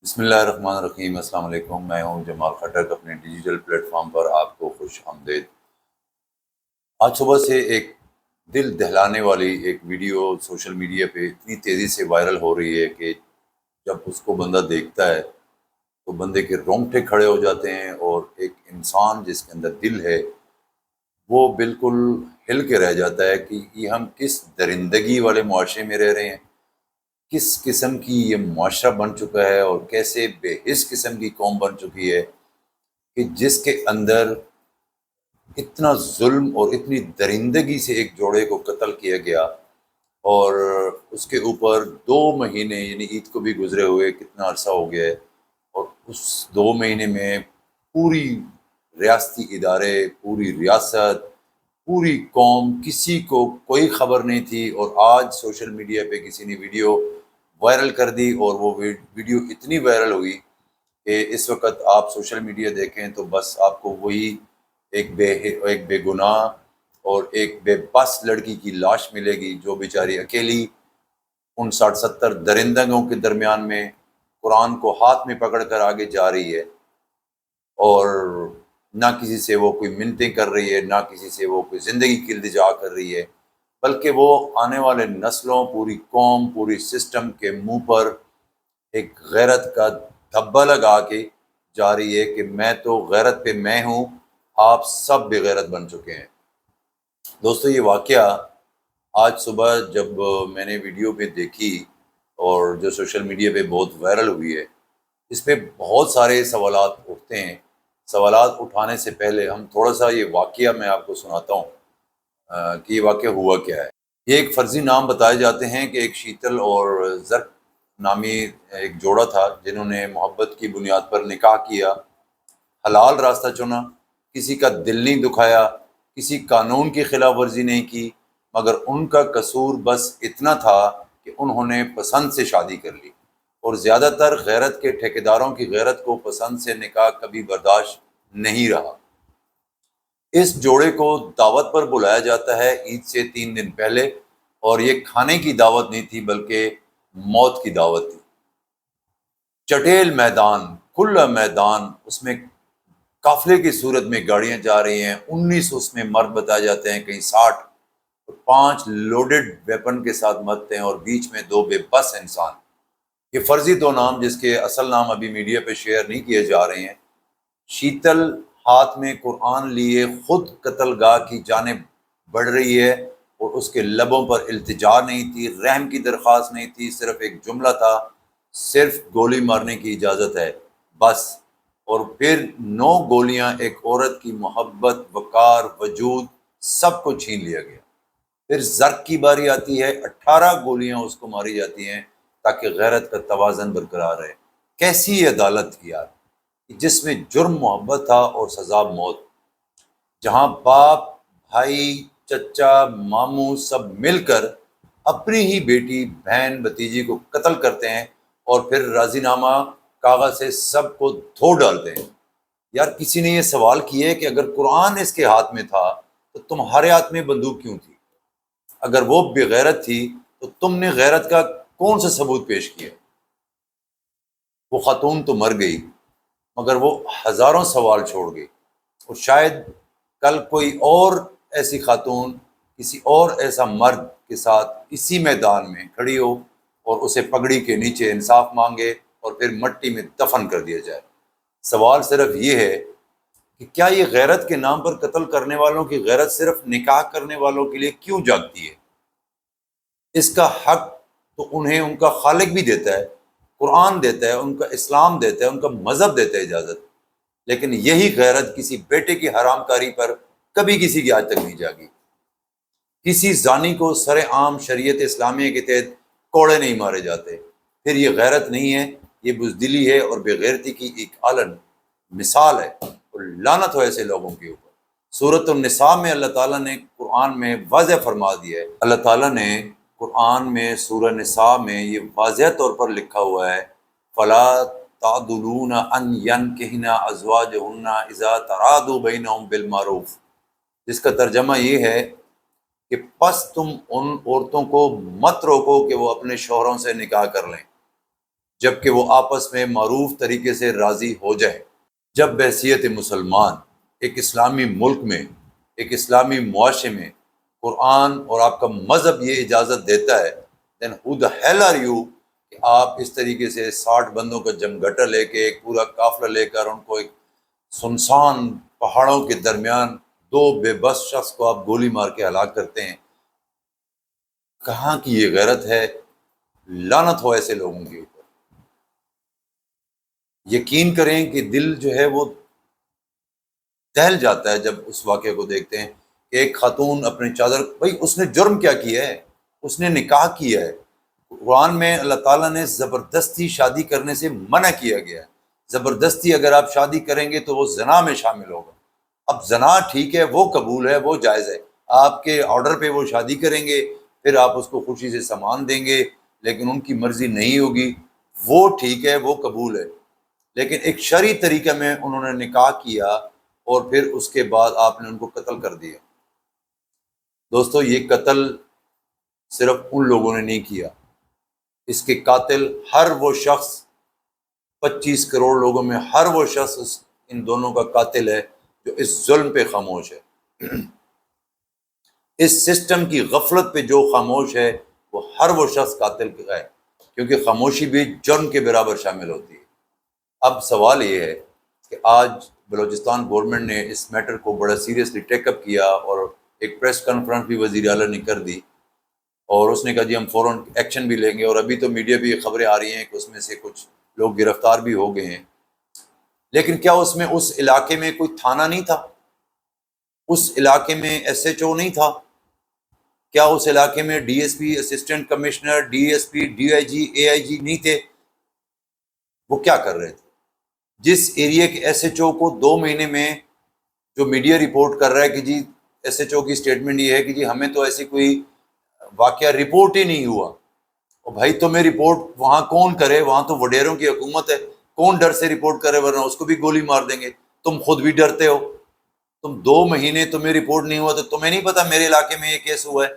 بسم اللہ الرحمن الرحیم۔ السلام علیکم، میں ہوں جمال خٹک، اپنے ڈیجیٹل پلیٹ فارم پر آپ کو خوش آمدید۔ آج صبح سے ایک دل دہلانے والی ایک ویڈیو سوشل میڈیا پہ اتنی تیزی سے وائرل ہو رہی ہے کہ جب اس کو بندہ دیکھتا ہے تو بندے کے رونگٹے کھڑے ہو جاتے ہیں، اور ایک انسان جس کے اندر دل ہے وہ بالکل ہل کے رہ جاتا ہے کہ یہ ہم کس درندگی والے معاشرے میں رہ رہے ہیں، کس قسم کی یہ معاشرہ بن چکا ہے، اور کیسے بے حس قسم کی قوم بن چکی ہے کہ جس کے اندر اتنا ظلم اور اتنی درندگی سے ایک جوڑے کو قتل کیا گیا، اور اس کے اوپر 2 مہینے یعنی عید کو بھی گزرے ہوئے کتنا عرصہ ہو گیا ہے، اور اس 2 مہینے میں پوری ریاستی ادارے، پوری ریاست، پوری قوم، کسی کو کوئی خبر نہیں تھی، اور آج سوشل میڈیا پہ کسی نے ویڈیو وائرل کر دی، اور وہ ویڈیو اتنی وائرل ہوئی کہ اس وقت آپ سوشل میڈیا دیکھیں تو بس آپ کو وہی ایک بے گناہ اور ایک بے بس لڑکی کی لاش ملے گی، جو بیچاری اکیلی ان 60-70 درندگوں کے درمیان میں قرآن کو ہاتھ میں پکڑ کر آگے جا رہی ہے، اور نہ کسی سے وہ کوئی منتیں کر رہی ہے، نہ کسی سے وہ کوئی زندگی کی التجا کر رہی ہے، بلکہ وہ آنے والے نسلوں، پوری قوم، پوری سسٹم کے منہ پر ایک غیرت کا دھبا لگا کے جا رہی ہے کہ میں تو غیرت پہ میں ہوں، آپ سب بے غیرت بن چکے ہیں۔ دوستو، یہ واقعہ آج صبح جب میں نے ویڈیو پہ دیکھی اور جو سوشل میڈیا پہ بہت وائرل ہوئی ہے، اس پہ بہت سارے سوالات اٹھتے ہیں۔ سوالات اٹھانے سے پہلے ہم تھوڑا سا یہ واقعہ میں آپ کو سناتا ہوں کہ یہ واقعہ ہوا کیا ہے۔ یہ ایک فرضی نام بتائے جاتے ہیں کہ ایک شیتل اور زرق نامی ایک جوڑا تھا، جنہوں نے محبت کی بنیاد پر نکاح کیا، حلال راستہ چنا، کسی کا دل نہیں دکھایا، کسی قانون کی خلاف ورزی نہیں کی، مگر ان کا قصور بس اتنا تھا کہ انہوں نے پسند سے شادی کر لی، اور زیادہ تر غیرت کے ٹھیکیداروں کی غیرت کو پسند سے نکاح کبھی برداشت نہیں رہا۔ اس جوڑے کو دعوت پر بلایا جاتا ہے عید سے 3 دن پہلے، اور یہ کھانے کی دعوت نہیں تھی بلکہ موت کی دعوت تھی۔ چٹیل میدان، کھلا میدان، اس میں قافلے کی صورت میں گاڑیاں جا رہی ہیں، 19 اس میں مرد بتائے جاتے ہیں، کہیں 60، اور 5 لوڈڈ ویپن کے ساتھ مرد ہیں، اور بیچ میں 2 بے بس انسان۔ یہ فرضی 2 نام جس کے اصل نام ابھی میڈیا پہ شیئر نہیں کیے جا رہے ہیں۔ شیتل ہاتھ میں قرآن لیے خود قتل گاہ کی جانب بڑھ رہی ہے، اور اس کے لبوں پر التجا نہیں تھی، رحم کی درخواست نہیں تھی، صرف ایک جملہ تھا، صرف گولی مارنے کی اجازت ہے، بس۔ اور پھر 9 گولیاں ایک عورت کی محبت، وقار، وجود، سب کو چھین لیا گیا۔ پھر زرق کی باری آتی ہے، 18 گولیاں اس کو ماری جاتی ہیں تاکہ غیرت کا توازن برقرار رہے۔ کیسی عدالت کی یار، جس میں جرم محبت تھا اور سزا موت، جہاں باپ، بھائی، چچا، ماموں سب مل کر اپنی ہی بیٹی، بہن، بھتیجی کو قتل کرتے ہیں، اور پھر راضی نامہ کاغذ سے سب کو دھو ڈالتے ہیں۔ یار کسی نے یہ سوال کیا ہے کہ اگر قرآن اس کے ہاتھ میں تھا تو تمہارے ہاتھ میں بندوق کیوں تھی؟ اگر وہ بے غیرت تھی تو تم نے غیرت کا کون سا ثبوت پیش کیا؟ وہ خاتون تو مر گئی، مگر وہ ہزاروں سوال چھوڑ گئی، اور شاید کل کوئی اور ایسی خاتون کسی اور ایسا مرد کے ساتھ اسی میدان میں کھڑی ہو، اور اسے پگڑی کے نیچے انصاف مانگے اور پھر مٹی میں دفن کر دیا جائے۔ سوال صرف یہ ہے کہ کیا یہ غیرت کے نام پر قتل کرنے والوں کی غیرت صرف نکاح کرنے والوں کے لیے کیوں جاگتی ہے؟ اس کا حق تو انہیں ان کا خالق بھی دیتا ہے، قرآن دیتا ہے، ان کا اسلام دیتا ہے، ان کا مذہب دیتا ہے اجازت، لیکن یہی غیرت کسی بیٹے کی حرام کاری پر کبھی کسی کی آج تک نہیں جاگی۔ کسی زانی کو سر عام شریعت اسلامیہ کے تحت کوڑے نہیں مارے جاتے۔ پھر یہ غیرت نہیں ہے، یہ بزدلی ہے اور بے غیرتی کی ایک اعلن مثال ہے، اور لعنت ہو ایسے لوگوں کے اوپر۔ سورۃ النساء میں اللہ تعالیٰ نے قرآن میں واضح فرما دیا ہے، اللہ تعالیٰ نے قرآن میں سورہ نساء میں یہ واضح طور پر لکھا ہوا ہے، فلا تعدلون ان ینکحن ازواجہن اذا تراضوا بینہم بالمعروف، جس کا ترجمہ یہ ہے کہ پس تم ان عورتوں کو مت روکو کہ وہ اپنے شوہروں سے نکاح کر لیں جبکہ وہ آپس میں معروف طریقے سے راضی ہو جائیں۔ جب بحیثیت مسلمان ایک اسلامی ملک میں، ایک اسلامی معاشرے میں قرآن اور آپ کا مذہب یہ اجازت دیتا ہے، then who the hell are you کہ آپ اس طریقے سے 60 بندوں کا جمگھٹا لے کے، ایک پورا قافلہ لے کر ان کو ایک سنسان پہاڑوں کے درمیان 2 بے بس شخص کو آپ گولی مار کے ہلاک کرتے ہیں۔ کہاں کی یہ غیرت ہے؟ لعنت ہو ایسے لوگوں کے اوپر۔ یقین کریں کہ دل جو ہے وہ دہل جاتا ہے جب اس واقعے کو دیکھتے ہیں کہ ایک خاتون اپنی چادر، بھائی اس نے جرم کیا کیا ہے؟ اس نے نکاح کیا ہے۔ قرآن میں اللہ تعالیٰ نے زبردستی شادی کرنے سے منع کیا گیا ہے۔ زبردستی اگر آپ شادی کریں گے تو وہ زنا میں شامل ہوگا۔ اب زنا ٹھیک ہے، وہ قبول ہے، وہ جائز ہے، آپ کے آرڈر پہ وہ شادی کریں گے، پھر آپ اس کو خوشی سے سامان دیں گے، لیکن ان کی مرضی نہیں ہوگی، وہ ٹھیک ہے، وہ قبول ہے۔ لیکن ایک شرعی طریقے میں انہوں نے نکاح کیا اور پھر اس کے بعد آپ نے ان کو قتل کر دیا۔ دوستو، یہ قتل صرف ان لوگوں نے نہیں کیا، اس کے قاتل ہر وہ شخص، 25 کروڑ لوگوں میں ہر وہ شخص ان دونوں کا قاتل ہے جو اس ظلم پہ خاموش ہے، اس سسٹم کی غفلت پہ جو خاموش ہے، وہ ہر وہ شخص قاتل ہے، کیونکہ خاموشی بھی جرم کے برابر شامل ہوتی ہے۔ اب سوال یہ ہے کہ آج بلوچستان گورنمنٹ نے اس میٹر کو بڑا سیریسلی ٹیک اپ کیا اور ایک پریس کانفرنس بھی وزیر اعلیٰ نے کر دی، اور اس نے کہا جی ہم فوراً ایکشن بھی لیں گے، اور ابھی تو میڈیا بھی خبریں آ رہی ہیں کہ اس میں سے کچھ لوگ گرفتار بھی ہو گئے ہیں۔ لیکن کیا اس میں اس علاقے میں کوئی تھانہ نہیں تھا؟ اس علاقے میں ایس ایچ او نہیں تھا؟ کیا اس علاقے میں D S P, assistant commissioner, D S P, D I G, A I G نہیں تھے؟ وہ کیا کر رہے تھے؟ جس ایریا کے ایس ایچ او کو 2 مہینے میں جو میڈیا رپورٹ کر رہا ہے کہ جی ایس ایچ او کی سٹیٹمنٹ یہ ہے کہ جی ہمیں تو ایسی کوئی واقعہ رپورٹ ہی نہیں ہوا، اور بھائی تمہیں رپورٹ وہاں کون کرے؟ وہاں تو وڈیروں کی حکومت ہے، کون ڈر سے رپورٹ کرے؟ ورنہ اس کو بھی گولی مار دیں گے۔ تم خود بھی ڈرتے ہو، تم 2 مہینے تمہیں رپورٹ نہیں ہوا تو تمہیں نہیں پتا میرے علاقے میں یہ کیس ہوا ہے؟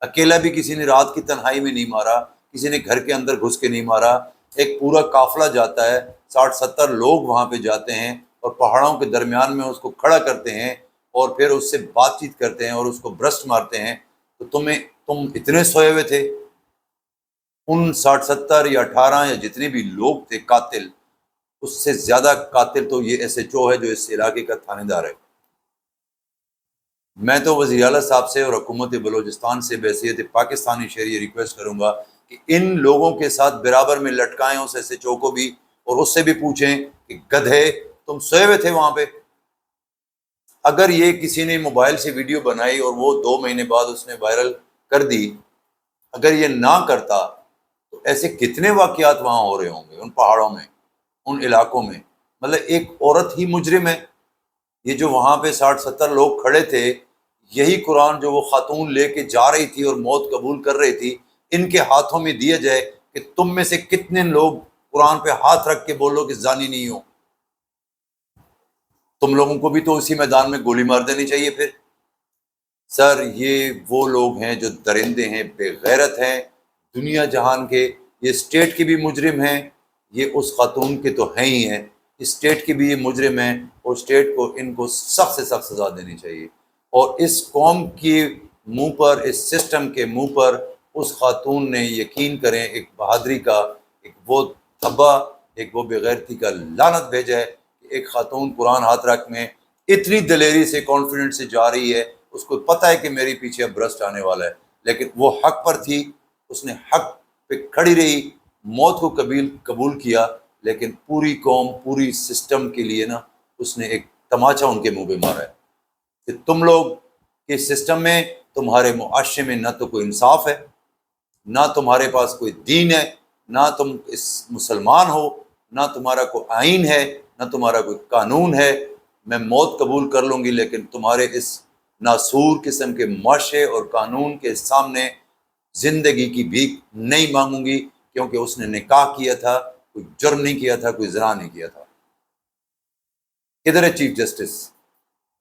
اکیلا بھی کسی نے رات کی تنہائی میں نہیں مارا، کسی نے گھر کے اندر گھس کے نہیں مارا، ایک پورا قافلہ جاتا ہے، 60-70 لوگ وہاں پہ جاتے ہیں اور پہاڑوں کے درمیان میں اس کو کھڑا کرتے ہیں اور پھر اس سے بات چیت کرتے ہیں اور اس کو برسٹ مارتے ہیں۔ تو تم اتنے سوئے ہوئے تھے؟ ان 60-70 یا 18 یا جتنے بھی لوگ تھے قاتل، اس سے زیادہ قاتل تو یہ ایس ایچ او ہے جو اس علاقے کا تھانے دار ہے۔ میں تو وزیر اعلیٰ صاحب سے اور حکومت بلوچستان سے بحیثیت پاکستانی شہری ریکویسٹ کروں گا کہ ان لوگوں کے ساتھ برابر میں لٹکائیں اس ایس ایچ او کو بھی، اور اس سے بھی پوچھیں کہ گدھے تم سوئے ہوئے تھے وہاں پہ؟ اگر یہ کسی نے موبائل سے ویڈیو بنائی اور وہ 2 مہینے بعد اس نے وائرل کر دی، اگر یہ نہ کرتا تو ایسے کتنے واقعات وہاں ہو رہے ہوں گے ان پہاڑوں میں، ان علاقوں میں۔ مطلب ایک عورت ہی مجرم ہے؟ یہ جو وہاں پہ 60-70 لوگ کھڑے تھے، یہی قرآن جو وہ خاتون لے کے جا رہی تھی اور موت قبول کر رہی تھی، ان کے ہاتھوں میں دیا جائے کہ تم میں سے کتنے لوگ قرآن پہ ہاتھ رکھ کے بولو کہ زانی نہیں ہو، تم لوگوں کو بھی تو اسی میدان میں گولی مار دینی چاہیے پھر۔ سر، یہ وہ لوگ ہیں جو درندے ہیں، بے غیرت ہیں، دنیا جہان کے۔ یہ اسٹیٹ کے بھی مجرم ہیں، یہ اس خاتون کے تو ہیں ہی ہیں، اسٹیٹ کے بھی یہ مجرم ہیں، اور اسٹیٹ کو ان کو سخت سے سخت سزا دینی چاہیے۔ اور اس قوم کے منہ پر، اس سسٹم کے منہ پر اس خاتون نے، یقین کریں، ایک بہادری کا، ایک وہ دھبا، ایک وہ بغیرتی کا لعنت بھیجا ہے کہ ایک خاتون قرآن ہاتھ رکھ میں اتنی دلیری سے، کانفیڈنٹ سے جا رہی ہے، اس کو پتہ ہے کہ میری پیچھے اب برسٹ آنے والا ہے، لیکن وہ حق پر تھی، اس نے حق پہ کھڑی رہی، موت کو قبول کیا، لیکن پوری قوم، پوری سسٹم کے لیے نا اس نے ایک تماچا ان کے منہ پہ مارا ہے کہ تم لوگ کے سسٹم میں، تمہارے معاشرے میں نہ تو کوئی انصاف ہے، نہ تمہارے پاس کوئی دین ہے، نہ تم اس مسلمان ہو، نہ تمہارا کوئی آئین ہے، نہ تمہارا کوئی قانون ہے۔ میں موت قبول کر لوں گی لیکن تمہارے اس ناسور قسم کے معاشرے اور قانون کے سامنے زندگی کی بھیک نہیں مانگوں گی، کیونکہ اس نے نکاح کیا تھا، کوئی جرم نہیں کیا تھا، کوئی زنا نہیں کیا تھا۔ کدھر ہے چیف جسٹس؟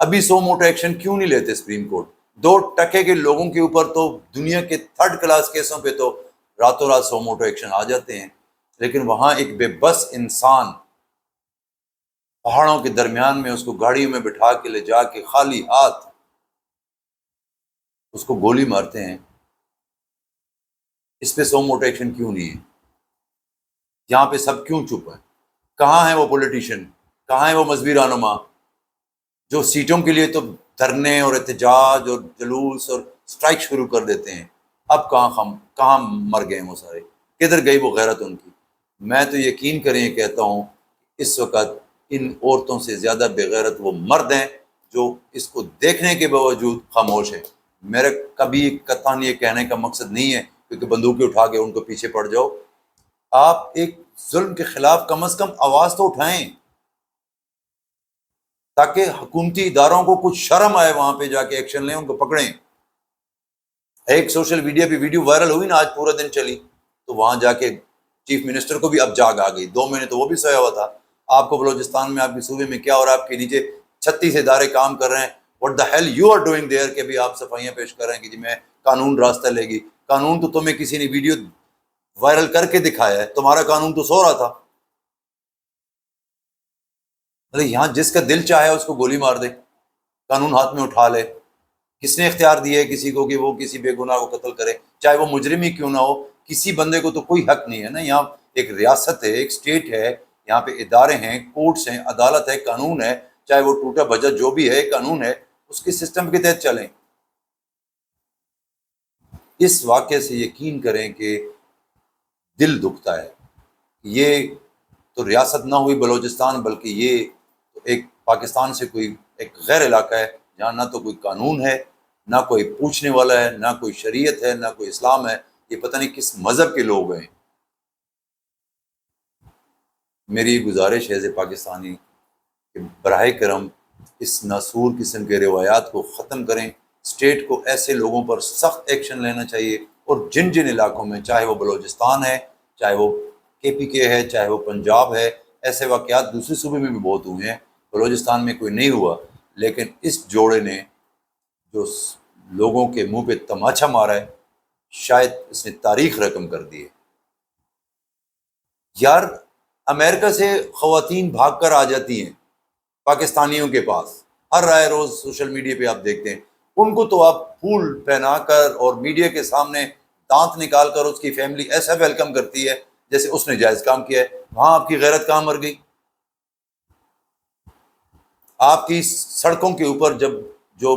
ابھی سو موٹو ایکشن کیوں نہیں لیتے سپریم کورٹ؟ 2% کے لوگوں کے اوپر تو دنیا کے 3rd کلاس کیسوں پہ تو راتوں رات سو موٹو ایکشن آ جاتے ہیں، لیکن وہاں ایک بے بس انسان پہاڑوں کے درمیان میں اس کو گاڑیوں میں بٹھا کے لے جا کے خالی ہاتھ اس کو گولی مارتے ہیں. اس پہ سو موٹو ایکشن کیوں نہیں ہے؟ یہاں پہ سب کیوں چپ ہیں؟ کہاں ہیں وہ پولیٹیشین؟ کہاں ہیں وہ مذہبی رہنما جو سیٹوں کے لیے تو دھرنے اور احتجاج اور جلوس اور اسٹرائک شروع کر دیتے ہیں؟ اب کہاں مر گئے وہ سارے؟ کدھر گئی وہ غیرت ان کی؟ میں تو یقین کریں یہ کہتا ہوں اس وقت ان عورتوں سے زیادہ بے غیرت وہ مرد ہیں جو اس کو دیکھنے کے باوجود خاموش ہیں. میرے کبھی قطعاً یہ کہنے کا مقصد نہیں ہے کیونکہ بندوقیں اٹھا کے ان کو پیچھے پڑ جاؤ. آپ ایک ظلم کے خلاف کم از کم آواز تو اٹھائیں تاکہ حکومتی اداروں کو کچھ شرم آئے، وہاں پہ جا کے ایکشن لیں، ان کو پکڑیں. ایک سوشل میڈیا پہ ویڈیو وائرل ہوئی نا، آج پورا دن چلی، تو وہاں جا کے چیف منسٹر کو بھی اب جاگ آ گئی. 2 مہینے تو وہ بھی سویا ہوا تھا. آپ کو بلوچستان میں آپ کے صوبے میں کیا، اور آپ کے نیچے 36 ادارے کام کر رہے ہیں. What the hell you are doing there کہ بھی آپ صفائیاں پیش کر رہے ہیں کہ جی میں قانون راستہ لے گی. قانون تو تمہیں کسی نے ویڈیو وائرل کر کے دکھایا ہے، تمہارا قانون تو سو رہا تھا. یہاں جس کا دل چاہے اس کو گولی مار دے، قانون ہاتھ میں اٹھا لے. کس نے اختیار دیا ہے کسی کو کہ وہ کسی بے گناہ کو قتل کرے، چاہے وہ مجرم ہی کیوں نہ ہو؟ کسی بندے کو تو کوئی حق نہیں ہے نا. یہاں ایک ریاست ہے، ایک اسٹیٹ ہے، یہاں پہ ادارے ہیں، کورٹس ہیں، عدالت ہے، قانون ہے، چاہے وہ ٹوٹا بجا جو بھی ہے قانون ہے، اس کے سسٹم کے تحت چلیں. اس واقعے سے یقین کریں کہ دل دکھتا ہے. یہ تو ریاست نہ ہوئی بلوچستان، بلکہ یہ تو ایک پاکستان سے کوئی ایک غیر علاقہ ہے جہاں نہ تو کوئی قانون ہے، نہ کوئی پوچھنے والا ہے، نہ کوئی شریعت ہے، نہ کوئی اسلام ہے. یہ پتہ نہیں کس مذہب کے لوگ ہیں. میری گزارش ہے پاکستانی کہ براہ کرم اس ناسور قسم کے روایات کو ختم کریں. اسٹیٹ کو ایسے لوگوں پر سخت ایکشن لینا چاہیے، اور جن جن علاقوں میں، چاہے وہ بلوچستان ہے، چاہے وہ KPK ہے، چاہے وہ پنجاب ہے، ایسے واقعات دوسرے صوبے میں بھی بہت ہوئے ہیں، بلوچستان میں کوئی نہیں ہوا. لیکن اس جوڑے نے جو لوگوں کے منہ پہ تماچا مارا ہے، شاید اس نے تاریخ رقم کر دی ہے. یار امریکہ سے خواتین بھاگ کر آ جاتی ہیں پاکستانیوں کے پاس، ہر رائے روز سوشل میڈیا پہ آپ دیکھتے ہیں. ان کو تو آپ پھول پہنا کر اور میڈیا کے سامنے دانت نکال کر اس کی فیملی ایسا ویلکم کرتی ہے جیسے اس نے جائز کام کیا ہے. وہاں آپ کی غیرت کہاں مر گئی؟ آپ کی سڑکوں کے اوپر جب جو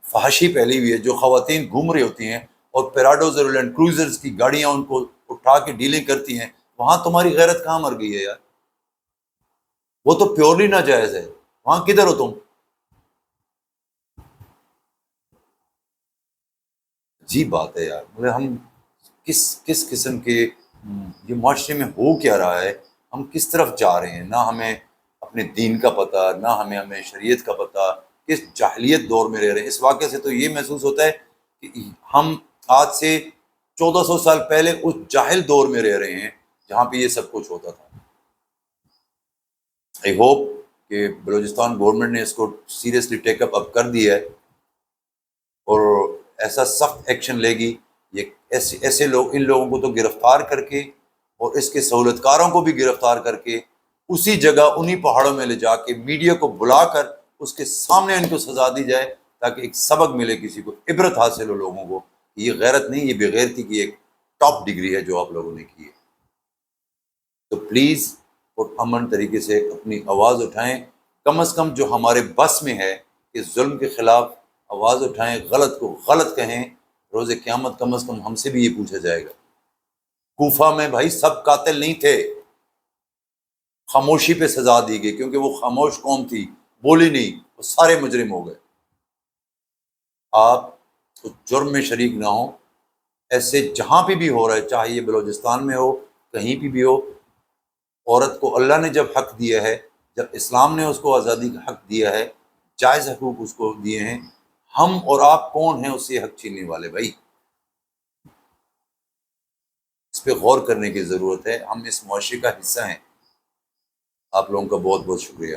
فحاشی پھیلی ہوئی ہے، جو خواتین گھوم رہی ہوتی ہیں اور پیراڈوز اور لینڈ کروزرز کی گاڑیاں ان کو اٹھا کے ڈیلنگ کرتی ہیں، وہاں تمہاری غیرت کہاں مر گئی ہے یار؟ وہ تو پیورلی ناجائز ہے. وہاں کدھر ہو تم؟ عجیب بات ہے یار. مطلب ہم کس قسم کے یہ معاشرے میں ہو کیا رہا ہے؟ ہم کس طرف جا رہے ہیں؟ نہ ہمیں اپنے دین کا پتہ، نہ ہمیں شریعت کا پتہ. کس جاہلیت دور میں رہ رہے ہیں. اس واقعے سے تو یہ محسوس ہوتا ہے کہ ہم آج سے 1400 سال پہلے اس جاہل دور میں رہ رہے ہیں جہاں پہ یہ سب کچھ ہوتا تھا. آئی ہوپ کہ بلوچستان گورنمنٹ نے اس کو سیریسلی ٹیک اپ اب کر دیا ہے اور ایسا سخت ایکشن لے گی. یہ ایسے لوگ، ان لوگوں کو تو گرفتار کر کے اور اس کے سہولت کاروں کو بھی گرفتار کر کے اسی جگہ انہی پہاڑوں میں لے جا کے میڈیا کو بلا کر اس کے سامنے ان کو سزا دی جائے تاکہ ایک سبق ملے، کسی کو عبرت حاصل ہو لوگوں کو. یہ غیرت نہیں، یہ بغیرتی کی ایک ٹاپ ڈگری ہے جو آپ لوگوں نے کی ہے. تو پلیز اور امن طریقے سے اپنی آواز اٹھائیں. کم از کم جو ہمارے بس میں ہے اس ظلم کے خلاف آواز اٹھائیں، غلط کو غلط کہیں. روز قیامت کم از کم ہم سے بھی یہ پوچھا جائے گا. کوفہ میں بھائی سب قاتل نہیں تھے، خاموشی پہ سزا دی گئی کیونکہ وہ خاموش قوم تھی، بولی نہیں، وہ سارے مجرم ہو گئے. آپ اس جرم میں شریک نہ ہوں. ایسے جہاں پہ بھی ہو رہا ہے، چاہے یہ بلوچستان میں ہو، کہیں بھی ہو، عورت کو اللہ نے جب حق دیا ہے، جب اسلام نے اس کو آزادی کا حق دیا ہے، جائز حقوق اس کو دیے ہیں، ہم اور آپ کون ہیں اس سے حق چھیننے والے؟ بھائی اس پہ غور کرنے کی ضرورت ہے. ہم اس معاشرے کا حصہ ہیں. آپ لوگوں کا بہت بہت شکریہ.